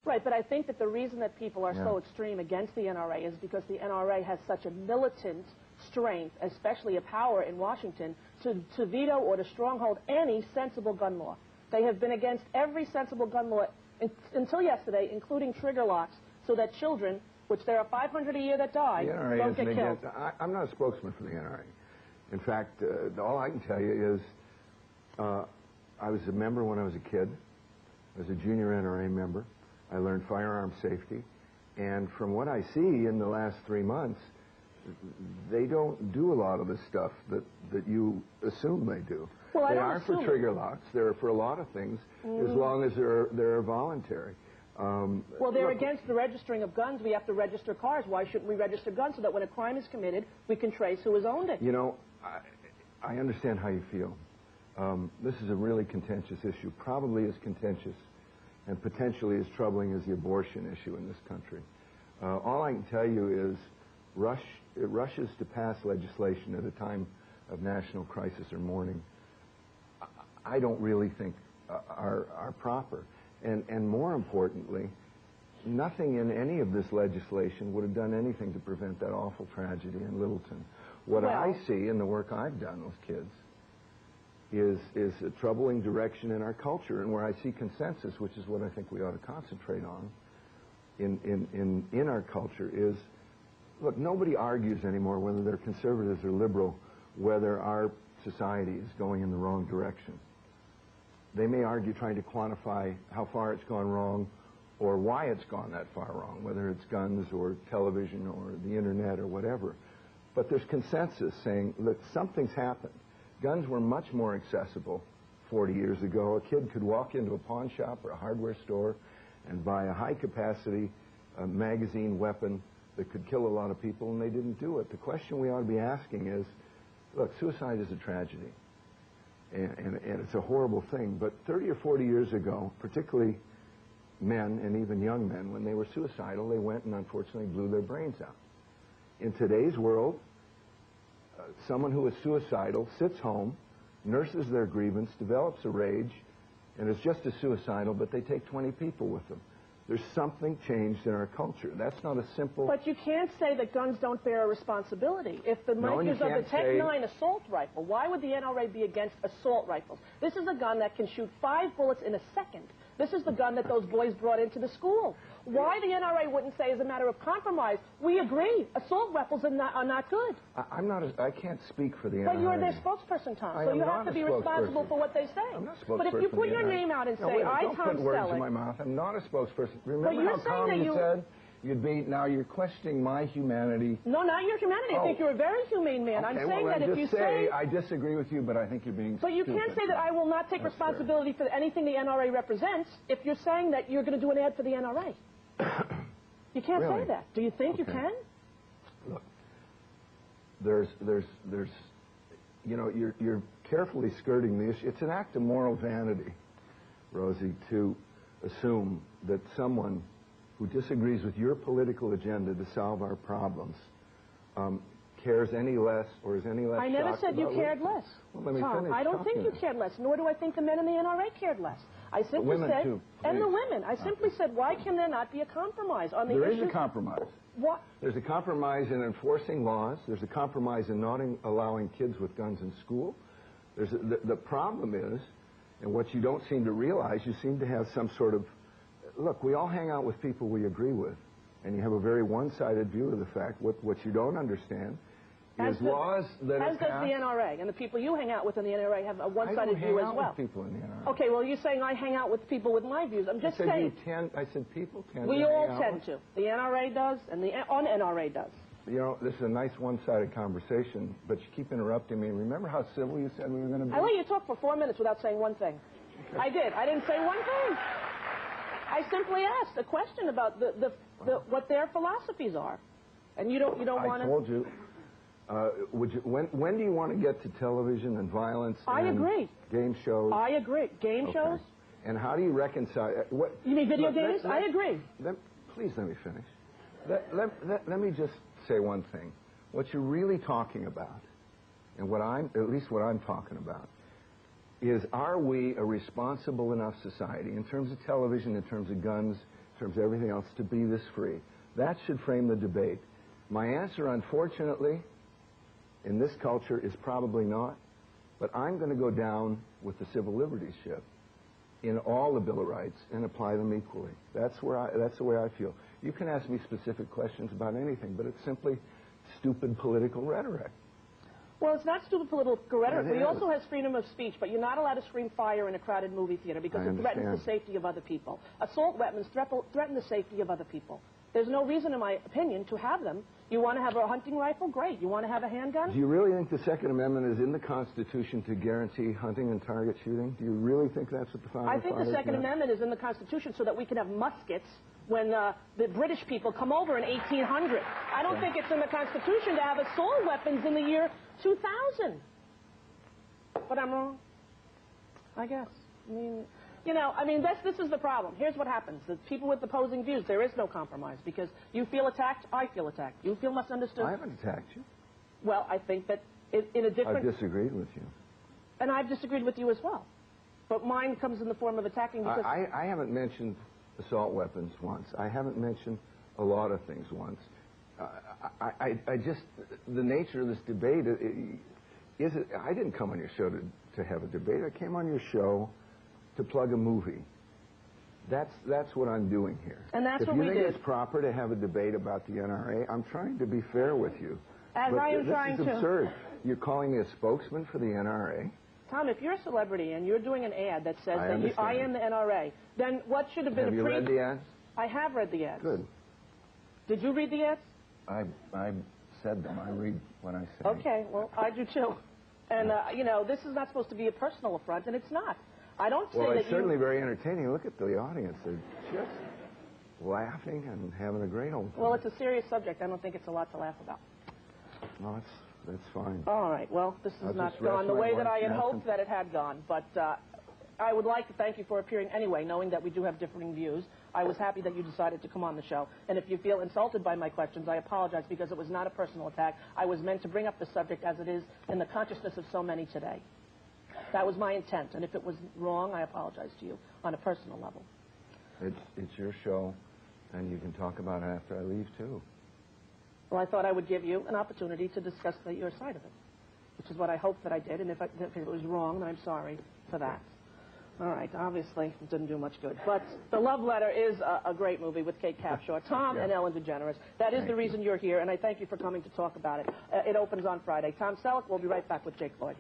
Right, but I think that the reason that people are so extreme against the NRA is because the NRA has such a militant strength, especially a power in Washington, to veto or to stronghold any sensible gun law. They have been against every sensible gun law until yesterday, including trigger locks, so that children, which there are 500 a year that die, don't get killed. I'm not a spokesman for the NRA. In fact, all I can tell you is I was a member when I was a kid. I was a junior NRA member. I learned firearm safety. And from what I see in the last 3 months, they don't do a lot of the stuff that you assume they do. Well, they are for trigger locks. They're for a lot of things, as long as they're voluntary. Well, they're against the registering of guns. We have to register cars. Why shouldn't we register guns so that when a crime is committed, we can trace who has owned it? You know, I understand how you feel. This is a really contentious issue, probably as contentious and potentially as troubling as the abortion issue in this country. All I can tell you is it rushes to pass legislation at a time of national crisis or mourning. I don't really think are proper. And more importantly, nothing in any of this legislation would have done anything to prevent that awful tragedy in Littleton. What I see in the work I've done with kids is a troubling direction in our culture, and where I see consensus, which is what I think we ought to concentrate on in our culture, is, look, nobody argues anymore whether they're conservatives or liberal, whether our society is going in the wrong direction. They may argue trying to quantify how far it's gone wrong or why it's gone that far wrong, whether it's guns or television or the internet or whatever. But there's consensus saying, look, something's happened. Guns were much more accessible 40 years ago. A kid could walk into a pawn shop or a hardware store and buy a high-capacity magazine weapon that could kill a lot of people, and they didn't do it. The question we ought to be asking is, look, suicide is a tragedy, and it's a horrible thing, but 30 or 40 years ago, particularly men and even young men, when they were suicidal, they went and unfortunately blew their brains out. In today's world, someone who is suicidal sits home, nurses their grievance, develops a rage, and is just as suicidal, but they take 20 people with them. There's something changed in our culture. That's not a simple... But you can't say that guns don't bear a responsibility. If the makers of the Tech-9 assault rifle, why would the NRA be against assault rifles? This is a gun that can shoot 5 bullets in a second. This is the gun that those boys brought into the school. Why the NRA wouldn't say, as a matter of compromise, we agree, assault rifles are not good. I can't speak for the NRA. But you're their spokesperson, Tom, so you have to be responsible for what they say. I'm not a spokesperson. But if you put your name out and say, Don't put words in my mouth. I'm not a spokesperson. Remember how calm you said you'd be? Now you're questioning my humanity. No, not your humanity. I think you're a very humane man. Okay, I'm saying that if you say... I disagree with you, but I think you're being But you can't say that I will not take responsibility for anything the NRA represents if you're saying that you're going to do an ad for the NRA. You can't say that. Do you think you can? Look, there's, you know, you're carefully skirting the issue. It's an act of moral vanity, Rosie, to assume that someone who disagrees with your political agenda to solve our problems cares any less or is any less I never said you cared less. Well, let me Tom, finish I don't think you cared less, nor do I think the men in the NRA cared less. I simply said, too, and the women, I simply said, why can there not be a compromise on the issue? There is a compromise. What? There's a compromise in enforcing laws. There's a compromise in not allowing kids with guns in school. The problem is, and what you don't seem to realize, you seem to have some sort of, look, we all hang out with people we agree with, and you have a very one-sided view of the fact. What you don't understand is laws that As does the NRA, and the people you hang out with in the NRA have a one-sided view as well. I don't hang out with people in the NRA. Okay, well, you're saying I hang out with people with my views. I'm just saying. I said people tend we to all hang out tend with. to. The NRA does, and the un-NRA does. You know, this is a nice one-sided conversation, but you keep interrupting me. Remember how civil you said we were going to be? I let you talk for 4 minutes without saying one thing. Okay. I did. I didn't say one thing. I simply asked a question about what their philosophies are, and you don't want to. I told you. When do you want to get to television and violence? I agree. Game shows. I agree. Game shows. And how do you reconcile? You mean video games? I agree. Please let me finish. Let me just say one thing. What you're really talking about, and at least what I'm talking about, is, are we a responsible enough society in terms of television, in terms of guns, in terms of everything else, to be this free. That should frame the debate. My answer, unfortunately, in this culture is probably not, but I'm going to go down with the civil liberties ship in all the Bill of Rights and apply them equally. That's the way I feel. You can ask me specific questions about anything, but it's simply stupid political rhetoric. Well, it's not stupid political rhetoric. He also has freedom of speech, but you're not allowed to scream fire in a crowded movie theater because it threatens the safety of other people. Assault weapons threaten the safety of other people. There's no reason, in my opinion, to have them. You want to have a hunting rifle? Great. You want to have a handgun? Do you really think the Second Amendment is in the Constitution to guarantee hunting and target shooting? Do you really think that's what the Founding Fathers I think the Second Amendment is in the Constitution so that we can have muskets when the British people come over in 1800. I don't think it's in the Constitution to have assault weapons in the year 2000. But I'm wrong, I guess. This is the problem. Here's what happens. The people with opposing views, there is no compromise because you feel attacked, I feel attacked. You feel misunderstood. I haven't attacked you. Well, I think that in a different... I've disagreed with you. And I've disagreed with you as well. But mine comes in the form of attacking because... I haven't mentioned assault weapons once. I haven't mentioned a lot of things once. I just... The nature of this debate is... I didn't come on your show to have a debate. I came on your show to plug a movie. That's what I'm doing here. And that's what we did. If you think it's proper to have a debate about the NRA, I'm trying to be fair with you. As I am trying to. This is absurd. You're calling me a spokesman for the NRA? Tom, if you're a celebrity and you're doing an ad that says that I am the NRA, then what should have been Have you read the ads? I have read the ads. Good. Did you read the ads? I said them. I read when I say. Okay, well, I do too. And, this is not supposed to be a personal affront, and it's not. I don't say that it's certainly very entertaining. Look at the audience. They're just laughing and having a great old time. Well, it's a serious subject. I don't think it's a lot to laugh about. No, that's fine. All right. Well, this has not gone the way that I had hoped that it had gone. But I would like to thank you for appearing anyway, knowing that we do have differing views. I was happy that you decided to come on the show. And if you feel insulted by my questions, I apologize because it was not a personal attack. I was meant to bring up the subject as it is in the consciousness of so many today. That was my intent, and if it was wrong, I apologize to you on a personal level. It's your show, and you can talk about it after I leave, too. Well, I thought I would give you an opportunity to discuss your side of it, which is what I hoped that I did, and if it was wrong, then I'm sorry for that. All right, obviously, it didn't do much good. But The Love Letter is a great movie with Kate Capshaw, Tom and Ellen DeGeneres. That is the reason you're here, and I thank you for coming to talk about it. It opens on Friday. Tom Selleck, we'll be right back with Jake Lloyd.